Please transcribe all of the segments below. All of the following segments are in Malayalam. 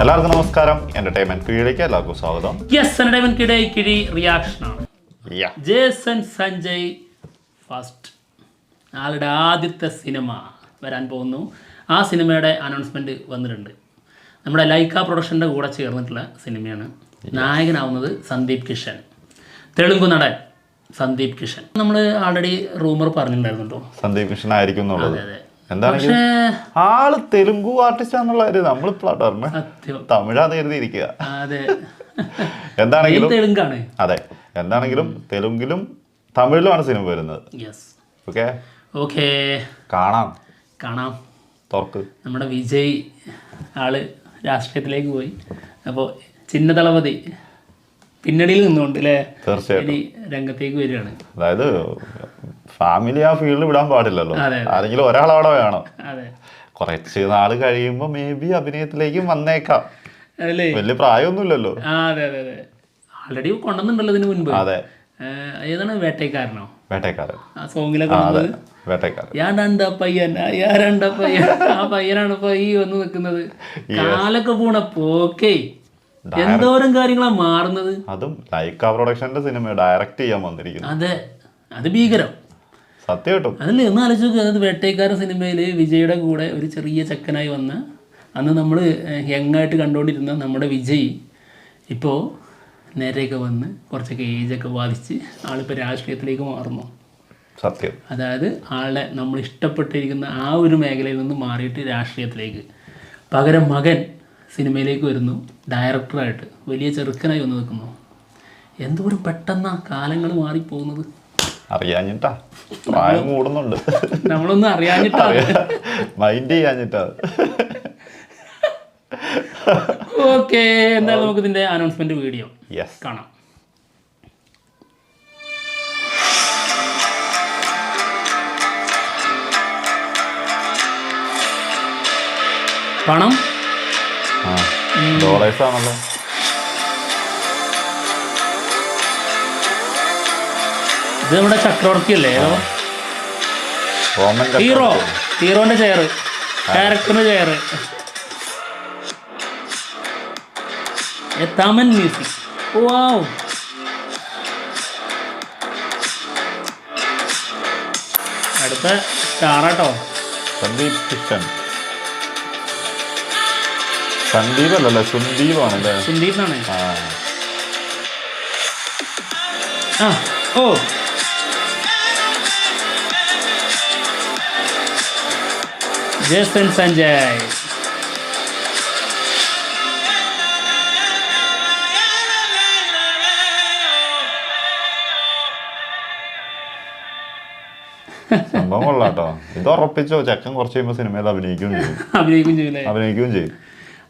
എല്ലാവർക്കും നമസ്കാരം. എന്റർടൈൻമെന്റ് കീഴിലേക്ക് എല്ലാവർക്കും സ്വാഗതം. എന്റർടൈൻമെന്റ് കിഴി റിയാക്ഷൻ ആണ്. ജേസൺ സഞ്ജയ് ഫസ്റ്റ് ആളുടെ ആദ്യത്തെ സിനിമ വരാൻ പോകുന്നു. ആ സിനിമയുടെ അനൗൺസ്മെന്റ് വന്നിട്ടുണ്ട്. നമ്മുടെ ലൈക്ക പ്രൊഡക്ഷൻ്റെ കൂടെ ചേർന്നിട്ടുള്ള സിനിമയാണ്. നായകനാവുന്നത് സന്ദീപ് കിഷൻ, തെലുങ്ക് നടൻ സന്ദീപ് കിഷൻ. നമ്മൾ ആൾറെഡി റൂമർ പറഞ്ഞിട്ടുണ്ടായിരുന്നുണ്ടോ സന്ദീപ് കിഷൻ ആയിരിക്കും എന്നുള്ളത്. എന്താണെങ്കിലും ആള് തെലുങ്കു ആർട്ടിസ്റ്റ് ആണെന്നുള്ള കാര്യം നമ്മളിപ്പോഴാണ് പറഞ്ഞത്. തമിഴാന്ന് കരുതിയിരിക്കുക. എന്താണെങ്കിലും തെലുങ്കാണ്. അതെ, എന്താണെങ്കിലും തെലുങ്കിലും തമിഴിലുമാണ് സിനിമ വരുന്നത്. ഓക്കെ ഓക്കെ, കാണാം. തുറക്ക്. നമ്മുടെ വിജയ് ആള് രാഷ്ട്രീയത്തിലേക്ക് പോയി. അപ്പോൾ ചിന്ന ദളപതി പിന്നണിയിൽ നിന്നുകൊണ്ട് അല്ലേ, തീർച്ചയായിട്ടും രംഗത്തേക്ക് വരികയാണ്. അതായത് ഫാമിലി ആ ഫീൽഡ് വിടാൻ പാടില്ലല്ലോ, ആരെങ്കിലും ഒരാൾ അവിടെ വേണം. കുറച്ച് നാൾ കഴിയുമ്പോ മേ ബി അഭിനയത്തിലേക്കും വന്നേക്കാം. വലിയ പ്രായമൊന്നുമില്ലല്ലോ. അതെ അതെ അതെ, ആൾറെഡി കൊണ്ടുവന്നുണ്ടല്ലോ ഇതിന് മുൻപ്. അതെ, ഏതാണ് വേട്ടക്കാരനോ? വേട്ടക്കാരൻ ആ സോങ്ങിലൊക്കെ പയ്യൻ ആ പയ്യനാണ് ഇപ്പൊ ഈ വന്ന് നിൽക്കുന്നത്. കാലൊക്കെ പോണ പോക്കേ, എന്തോരം കാര്യങ്ങളാ മാറുന്നത്. അതും ലൈക്ക പ്രൊഡക്ഷന്റെ സിനിമ ഡയറക്റ്റ് ചെയ്യാൻ വന്നിരിക്കുന്നു. അതെ, അത് ഭീകരം സത്യമായിട്ടും. അതല്ലേ, ഒന്ന് ആലോചിച്ച് നോക്കുക. അത് വേട്ടക്കാരൻ സിനിമയില് വിജയുടെ കൂടെ ഒരു ചെറിയ ചെക്കനായി വന്ന് അന്ന് നമ്മൾ യങ്ങായിട്ട് കണ്ടുകൊണ്ടിരുന്ന നമ്മുടെ വിജയ് ഇപ്പോൾ നേരെയൊക്കെ വന്ന് കുറച്ചൊക്കെ ഏജൊക്കെ ബാധിച്ച് ആളിപ്പോൾ രാഷ്ട്രീയത്തിലേക്ക് മാറുന്നു. സത്യം. അതായത് ആളുടെ നമ്മൾ ഇഷ്ടപ്പെട്ടിരിക്കുന്ന ആ ഒരു മേഖലയിൽ നിന്ന് മാറിയിട്ട് രാഷ്ട്രീയത്തിലേക്ക്, പകരം മകൻ സിനിമയിലേക്ക് വരുന്നു ഡയറക്ടറായിട്ട്. വലിയ ചെറുക്കനായി വന്ന് നിൽക്കുന്നു. എന്തോരം പെട്ടെന്നാ കാലങ്ങൾ മാറിപ്പോകുന്നത്. അറിയാഞ്ഞിട്ടാ, പ്രായം കൂടുന്നുണ്ട്. നമ്മളൊന്നും അറിയാഞ്ഞിട്ടാ, മൈൻഡ് ചെയ്യാഞ്ഞിട്ടാ. ഓക്കെ, എന്തായാലും നമുക്ക് ഇതിന്റെ അനൗൺസ്മെന്റ് വീഡിയോ കാണാം. പണം ഡോളേഴ്സ് ആണല്ലോ. ഇത് നമ്മുടെ ചക്രവർത്തി അല്ലേ, ഹീറോന്റെ ചെയർ, ക്യാരക്ടറിന്റെ ചെയർ. തമൻ മ്യൂസിക്. വാവ്, അടുത്ത സ്റ്റാറാട്ടോ സന്ദീപ് കിഷൻ. സന്ദീപ് അല്ലല്ലേ, സുന്ദീപ് ആണല്ലേ. സുന്ദീപാണ്. ഓ ജേസൺ സഞ്ജയ്. സംഭവം കൊള്ളാട്ടോ. ഇത് ഉറപ്പിച്ചോ, ചെക്കൻ കുറച്ച് കഴിയുമ്പോ സിനിമയിൽ അഭിനയിക്കുകയും ചെയ്യും.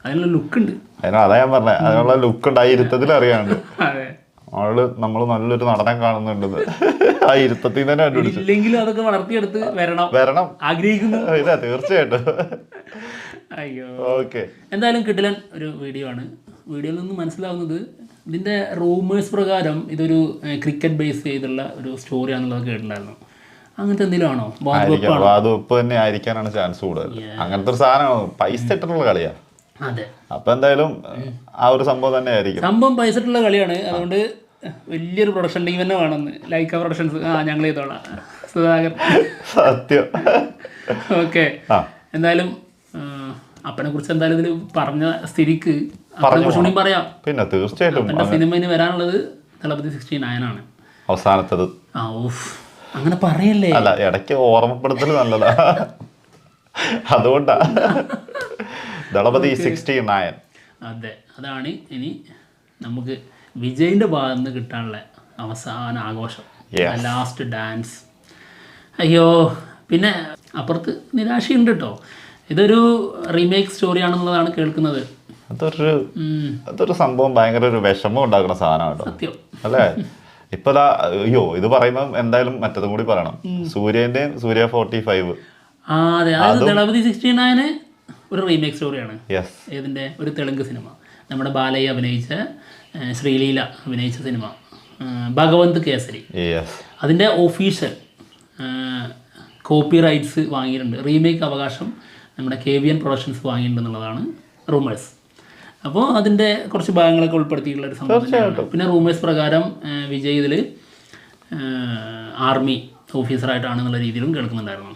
അതിനുള്ള ലുക്ക് ഉണ്ട്. അതാ ഞാൻ പറഞ്ഞത്, അതിനുള്ള ലുക്ക് ഉണ്ട്. ആ ഇരുത്തത്തിൽ അറിയാണ്ട് ആള് നമ്മൾ നല്ലൊരു നടനെ കാണുന്നുണ്ട്. ആ ഇരുത്തത്തിൽ തന്നെ കണ്ടുപിടിച്ചില്ലെങ്കിലും അതൊക്കെ വളർത്തിയെടുത്ത് വരണം ആഗ്രഹിക്കുന്നു. ഇതാ തീർച്ചയായിട്ടും. അയ്യോ, ഓക്കെ. എന്തായാലും കിടിലൻ ഒരു വീഡിയോ ആണ്. വീഡിയോയിൽ നിന്ന് മനസ്സിലാവുന്നത് ഇതിന്റെ റൂമേഴ്സ് പ്രകാരം ഇതൊരു ക്രിക്കറ്റ് ബേസ് ചെയ്തുള്ള ഒരു സ്റ്റോറി ആണെന്നുള്ളത് കേട്ടിട്ടുണ്ടായിരുന്നു. അങ്ങനത്തെ എന്തെങ്കിലും ആണോ? വാതുവെപ്പ് തന്നെ ആയിരിക്കാനാണ് ചാൻസ് കൂടുതൽ. അങ്ങനത്തെ ഒരു സാധനമാണ്, പൈസ ഇട്ടിട്ടുള്ള കളിയാ. അതെ, അപ്പൊ എന്തായാലും ആ ഒരു സംഭവം തന്നെ ആയിരിക്കും. സംഭവം പൈസ ഇട്ടുള്ള കളിയാണ്. അതുകൊണ്ട് വലിയൊരു പ്രൊഡക്ഷൻ ടീം തന്നെ വേണമെന്ന്. ലൈക്ക പ്രൊഡക്ഷൻസ് ഞങ്ങൾ ചെയ്തോളാം. സുധാകർ. സത്യം. ഓക്കെ, എന്തായാലും അപ്പനെ കുറിച്ച് എന്തായാലും ഇതിൽ പറഞ്ഞ സ്ഥിതിക്ക് കുറച്ചുകൂടി പറയാം. പിന്നെ തീർച്ചയായിട്ടും സിനിമ ഇനി വരാനുള്ളത് ദളപതി 69 ആണ്, അവസാനത്തത്. അങ്ങനെ പറയല്ലേ, അല്ല ഇടയ്ക്ക് ഓർമ്മപ്പെടുത്തൽ നല്ലതാ, അതുകൊണ്ടാ ദളപതി 69. അതെ, അതാണ് ഇനി നമുക്ക് വിജയിന്റെ ഭാഗത്ത് നിന്ന് കിട്ടാനുള്ള അവസാന ആഘോഷം, ലാസ്റ്റ് ഡാൻസ്. അയ്യോ, പിന്നെ അപ്പുറത്ത് നിരാശയുണ്ട് കേട്ടോ. ഇതൊരു റീമേക്ക് സ്റ്റോറി ആണെന്നുള്ളതാണ് കേൾക്കുന്നത്. അതൊരു സംഭവം ഭയങ്കര ഒരു വിഷമം ഉണ്ടാക്കുന്ന സാധനമാണ് കേട്ടോ. സത്യം അല്ലേ? ഇപ്പൊ അയ്യോ, ഇത് പറയുമ്പോ എന്തായാലും മറ്റതും കൂടി പറയണം. സൂര്യേന്റെയും സൂര്യ 45. അതെ, അതായത് ദളപതി 69 ഒരു റീമേക്ക് സ്റ്റോറിയാണ്. ഇതിന്റെ ഒരു തെലുങ്ക് സിനിമ, നമ്മുടെ ബാലയ്യ അഭിനയിച്ച, ശ്രീലീല അഭിനയിച്ച സിനിമ ഭഗവന്ത് കേസരി. അതിന്റെ ഒഫീഷ്യൽ കോപ്പി റൈറ്റ്സ് വാങ്ങിയിട്ടുണ്ട്, റീമേക്ക് അവകാശം നമ്മുടെ KVN പ്രൊഡക്ഷൻസ് വാങ്ങിയിട്ടുണ്ടെന്നുള്ളതാണ് റൂമേഴ്സ്. അപ്പോൾ അതിൻ്റെ കുറച്ച് ഭാഗങ്ങളൊക്കെ ഉൾപ്പെടുത്തിയിട്ടുള്ള ഒരു സംഭവം തന്നെയാണ്. പിന്നെ റൂമേഴ്സ് പ്രകാരം വിജയ് ഇതിൽ ആർമി ഓഫീസറായിട്ടാണെന്നുള്ള രീതിയിലും കേൾക്കുന്നുണ്ടായിരുന്നു.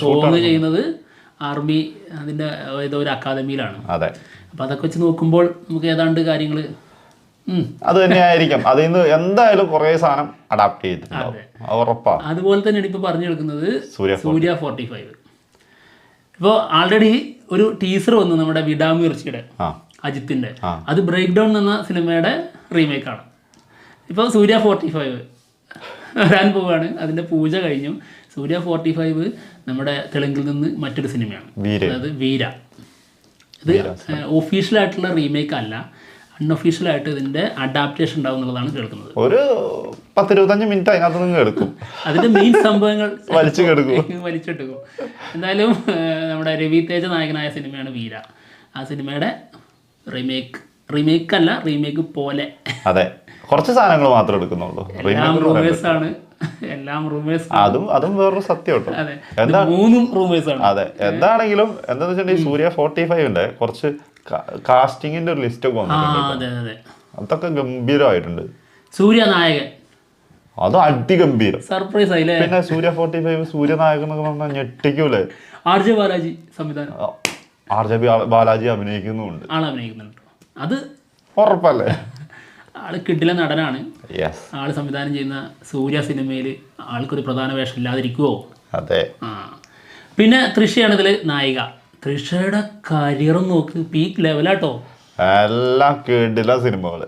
സോങ് ചെയ്യുന്നത് ആർമി അതിൻ്റെ ഏതോ ഒരു അക്കാദമിയിലാണ്. അപ്പോൾ അതൊക്കെ വെച്ച് നോക്കുമ്പോൾ നമുക്ക് ഏതാണ്ട് കാര്യങ്ങൾ അത് തന്നെയായിരിക്കും. അതിൽ നിന്ന് എന്തായാലും കുറേ സാധനം അഡാപ്റ്റ് ചെയ്തിട്ടുണ്ട്, ഉറപ്പാണ്. അതുപോലെ തന്നെയാണ് ഇപ്പോൾ പറഞ്ഞു കേൾക്കുന്നത് സൂര്യ 45. ഇപ്പോൾ ആൾറെഡി ഒരു ടീസർ വന്നു നമ്മുടെ വിടാമുയർച്ചയുടെ അജിത്തിന്റെ. അത് ബ്രേക്ക് ഡൗൺ എന്ന സിനിമയുടെ റീമേക്കാണ്. ഇപ്പോൾ സൂര്യ 45 വരാൻ പോവുകയാണ്. അതിൻ്റെ പൂജ കഴിഞ്ഞു. സൂര്യ 45 നമ്മുടെ തെലുങ്കിൽ നിന്ന് മറ്റൊരു സിനിമയാണ്, അതായത് വീര. ഇത് ഒഫീഷ്യലായിട്ടുള്ള റീമേക്ക് അല്ല, അൺഒഫീഷ്യലായിട്ട് ഇതിൻ്റെ അഡാപ്റ്റേഷൻ ഉണ്ടാവും എന്നുള്ളതാണ് കേൾക്കുന്നത്. ഒരു 10-25 മിനിറ്റ് അതിനകത്ത് നിന്ന് എടുക്കും. അതിൻ്റെ മെയിൻ സംഭവങ്ങൾ വലിച്ചെടുക്കും. എന്തായാലും നമ്മുടെ രവി തേജ നായകനായ സിനിമയാണ് വീര. ആ സിനിമയുടെ റീമേക്ക് അല്ല, റീമേക്ക് പോലെ. അതെ, കുറച്ച് സാധനങ്ങൾ മാത്രമേ എടുക്കുന്നുള്ളൂ. എല്ലാം റൂമേഴ്സാണ്, എല്ലാം റൂമേഴ്സ്. അതും വേറൊരു സത്യം കേട്ടോ. എന്താ 3 റൂമേഴ്സാണ്. അതെ, എന്താണെങ്കിലും എന്താന്ന് വെച്ചിട്ടുണ്ടെങ്കിൽ സൂര്യ 45ന്റെ കുറച്ച് കാസ്റ്റിംഗിന്റെ ഒരു ലിസ്റ്റ് ഒക്കെ വന്നിട്ടുണ്ട്. അതൊക്കെ ഗംഭീരമായിട്ടുണ്ട്. സൂര്യ നായകൻ അതും അടിഗംഭീരം, സർപ്രൈസ് ആയില്ലേ. പിന്നെ സൂര്യ 45 സൂര്യ നായകൻ എന്നൊക്കെ പറഞ്ഞാൽ ഞെട്ടിക്കൂലേ. RJ ബാലാജി സംവിധാനം, RJ ബാലാജി അഭിനയിക്കുന്നുണ്ട്. ആളഭിനയിക്കുന്നുണ്ട്, അത് ഉറപ്പല്ലേ. ആള് കിടിലൻ നടനാണ്. ആള് സംവിധാനം ചെയ്യുന്ന സൂര്യ സിനിമയിൽ ആൾക്കൊരു പ്രധാന വേഷം ഇല്ലാതിരിക്കുവോ? അതെ. പിന്നെ തൃഷയാണ് ഇതില് നായിക. തൃഷയുടെ കരിയറും നോക്ക്, പീക്ക് ലെവലാട്ടോ. എല്ലാം കിടില സിനിമകള്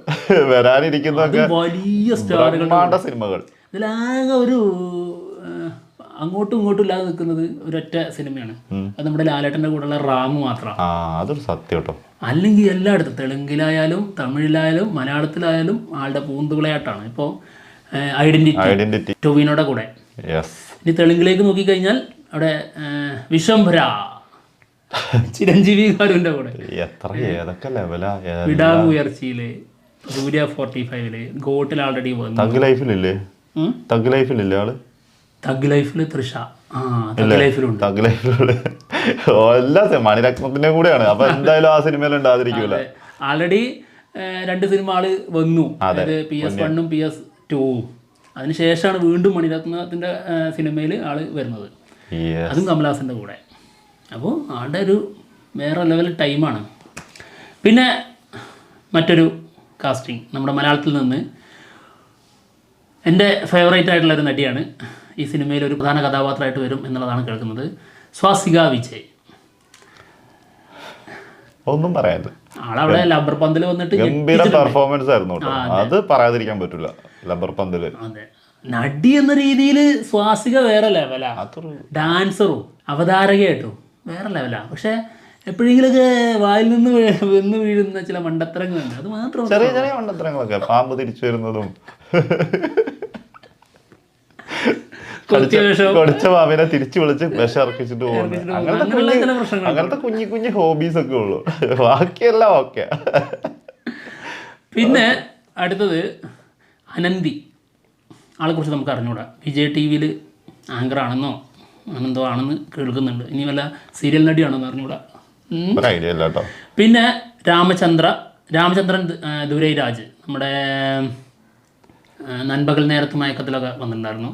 വരാനിരിക്കുന്നതൊക്കെ വലിയ സ്റ്റാറുകളുടെ സിനിമകൾ. ഇതിലാകെ ഒരു അങ്ങോട്ടും ഇങ്ങോട്ടും ഇല്ലാതെ നിൽക്കുന്നത് ഒരൊറ്റ സിനിമയാണ്. അത് നമ്മുടെ ലാലേട്ടൻ്റെ കൂടെയുള്ള റാം മാത്രമാണ്. അതൊരു സത്യം കേട്ടോ. അല്ലെങ്കിൽ എല്ലായിടത്തും തെലുങ്കിലായാലും തമിഴിലായാലും മലയാളത്തിലായാലും ആളുടെ പൂന്തുകളായിട്ടാണ്. ഇപ്പോൾ ഐഡന്റിറ്റി ടൊവിനോയുടെ കൂടെ. ഇനി തെലുങ്കിലേക്ക് നോക്കിക്കഴിഞ്ഞാൽ അവിടെ വിശ്വംഭര ചിരഞ്ജീവി ഗാരുവിന്റെ കൂടെ. വിടാമുയർച്ചയില് സൂര്യ 45 ഗോട്ടിൽ ആൾറെഡി വന്നു. തഗ് ലൈഫിലില്ലേ ആള്? തഗ് ലൈഫില് തൃഷ, ലൈഫിലുണ്ട്. തഗ് ലൈഫിലുണ്ട്. എല്ലാ മണിരത്നത്തിന്റെ കൂടെയാണ്. അപ്പൊ എന്തായാലും ആ സിനിമയിൽ ഉണ്ടാതിരിക്കൂല. ആൾറെഡി 2 സിനിമ ആള് വന്നു, അതായത് PS1 PS2. അതിനുശേഷമാണ് വീണ്ടും മണിരത്നത്തിന്റെ സിനിമയിൽ ആള് വരുന്നത്, അതും കമലഹാസന്റെ കൂടെ. അപ്പോൾ ആളുടെ ഒരു വേറെ ലെവൽ ടൈമാണ്. പിന്നെ മറ്റൊരു കാസ്റ്റിംഗ് നമ്മുടെ മലയാളത്തിൽ നിന്ന് എൻ്റെ ഫേവറേറ്റ് ആയിട്ടുള്ളൊരു നടിയാണ്. ഈ സിനിമയിൽ ഒരു പ്രധാന കഥാപാത്രമായിട്ട് വരും എന്നുള്ളതാണ് കേൾക്കുന്നത്. സ്വാസിക വിജയ്. ഒന്നും പറയാനില്ല, ആളവിടെ ലബ്ബർ പന്തിൽ വന്നിട്ട് ഗംഭീര പെർഫോമൻസ് ആയിരുന്നു. അത് പറയാതിരിക്കാൻ പറ്റില്ല. ലബ്ബർ പന്തില് അതെ, നടി എന്ന രീതിയിൽ സ്വാസിക വേറെ ലെവലാ. ഡാൻസറും അവതാരകയായിട്ടും വേറെ ലെവലാ. പക്ഷെ എപ്പോഴെങ്കിലൊക്കെ വായിൽ നിന്ന് വന്ന് വീഴുന്ന ചില മണ്ടത്തരങ്ങളുണ്ട്. അത് മാത്രം ചെറിയ ചെറിയ മണ്ടത്തരങ്ങളൊക്കെ, പാമ്പ് തിരിച്ചു വരുന്നതും കൊടിച്ച പാമ്പിനെ തിരിച്ചു വിളിച്ച് വിഷം ഇറക്കിച്ചിട്ട് പോകുന്നത്, അങ്ങനത്തെ കുഞ്ഞു കുഞ്ഞു ഹോബീസ് ഒക്കെ ഉള്ളു. ബാക്കിയെല്ലാം ഓക്കെ. പിന്നെ അടുത്തത് അനന്തി. ആളെക്കുറിച്ച് നമുക്ക് അറിഞ്ഞൂടാ. വിജയ് TV ആങ്കർ ആണെന്നോ ആണെന്തോ ആണെന്ന് കേൾക്കുന്നുണ്ട്. ഇനി വല്ല സീരിയൽ നടിയാണെന്ന് അറിഞ്ഞൂടാ. പിന്നെ രാമചന്ദ്രൻ ദുരൈരാജ് നമ്മുടെ നൻപകൽ നേരത്ത് മയക്കത്തിലൊക്കെ വന്നിട്ടുണ്ടായിരുന്നു.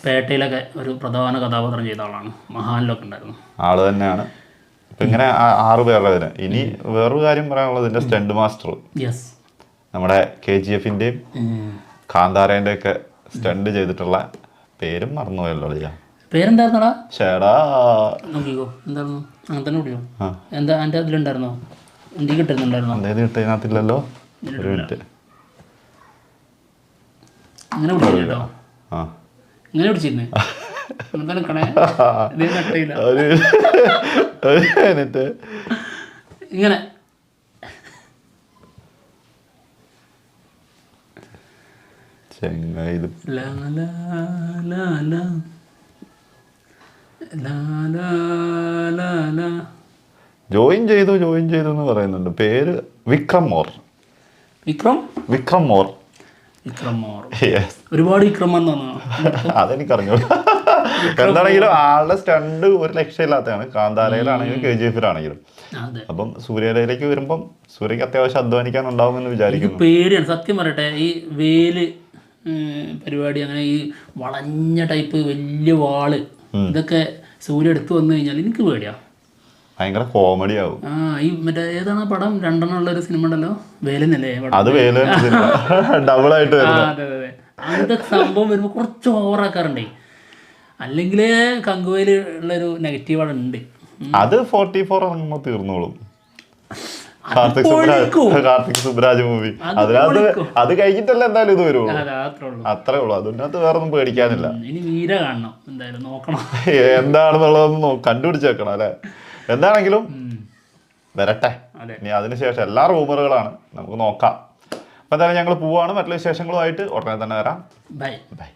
പേട്ടയിലൊക്കെ ഒരു പ്രധാന കഥാപാത്രം ചെയ്ത ആളാണ്. മഹാനിലൊക്കെ ഉണ്ടായിരുന്നു ആള് തന്നെയാണ്. ഇങ്ങനെ 6 പേരുടെ. ഇനി വേറൊരു കാര്യം പറയാനുള്ളത്, ഇതിന്റെ സ്റ്റണ്ട് മാസ്റ്റർ നമ്മുടെ KGF-ന്റെയും കാന്താരേന്റെ ഒക്കെ സ്റ്റണ്ട് ചെയ്തിട്ടുള്ള പേരും മറന്നുപോയല്ലോ. പേരെന്തായിരുന്നടാ? ചേടാ നോക്കിക്കോ, എന്തായിരുന്നു? അങ്ങനെ തന്നെ വിളിയോ? എന്താ എൻ്റെ അതിലുണ്ടായിരുന്നോ? എന്തി കിട്ടുന്നുണ്ടായിരുന്നോ? കിട്ടുന്നതിനകത്തില്ലല്ലോ. ഒരു മിനിറ്റ്, അങ്ങനെ വിളിച്ചിട്ടോ? ഇങ്ങനെ വിളിച്ചിരുന്നേ? ഇങ്ങനെ ജോയിൻ ചെയ്തു എന്ന് പറയുന്നുണ്ട്. പേര് വിക്രം മോർ. ഒരുപാട് വിക്രം അതെനിക്കറിഞ്ഞു. എന്താണെങ്കിലും ആളുടെ സ്റ്റണ്ട് ഒരു രക്ഷയില്ലാത്തതാണ്, കാന്താരയിലാണെങ്കിലും KGF-ലാണെങ്കിലും. അപ്പം സൂര്യയിലേക്ക് വരുമ്പം സൂര്യക്ക് അത്യാവശ്യം അധ്വാനിക്കാൻ ഉണ്ടാവുമെന്ന് വിചാരിക്കുന്നു. പേടിയാണ് സത്യം പറയട്ടെ, ഈ വേല് പരിപാടി, അങ്ങനെ ഈ വളഞ്ഞ ടൈപ്പ് വലിയ വാള് ഇതൊക്കെ സൂര്യ എടുത്തു വന്നു കഴിഞ്ഞാൽ എനിക്ക് പേടിയാ, ഭയങ്കര കോമഡി ആവും. ഈ മറ്റേ ഏതാണ് പടം, 2 ഉള്ള ഒരു സിനിമ ഉണ്ടല്ലോ, വേലെന്നല്ലേ അത് വേല ഡബിൾ ആയിട്ട്. അതെ അതെ, അങ്ങനത്തെ സംഭവം വരുമ്പോൾ കുറച്ച് ഓവറാക്കാറുണ്ടേ, അല്ലെങ്കിൽ കങ്കുവേല് ഉള്ളൊരു നെഗറ്റീവ് അവിടെ ഉണ്ട്. അത് 44 ഇറങ്ങുമ്പോ തീർന്നോളും. കാർത്തിക് സുബ്രാജ് മൂവി അതിനകത്ത് അത് കഴിഞ്ഞിട്ടല്ല എന്തായാലും ഇത് വരുള്ളൂ, അത്രേ ഉള്ളൂ. അതിനകത്ത് വേറെ ഒന്നും പേടിക്കാനില്ല. ഇനി വീര കാണണം, എന്തായാലും നോക്കണം എന്താണെന്നുള്ളതൊന്ന് കണ്ടുപിടിച്ചേക്കണം അല്ലെ. എന്താണെങ്കിലും വരട്ടെ. ഇനി അതിനുശേഷം എല്ലാ റൂമറുകളാണ്, നമുക്ക് നോക്കാം. അപ്പൊ എന്തായാലും ഞങ്ങൾ പോവാണ്, മറ്റുള്ള വിശേഷങ്ങളുമായിട്ട് ഉടനെ തന്നെ വരാം. Bye bye.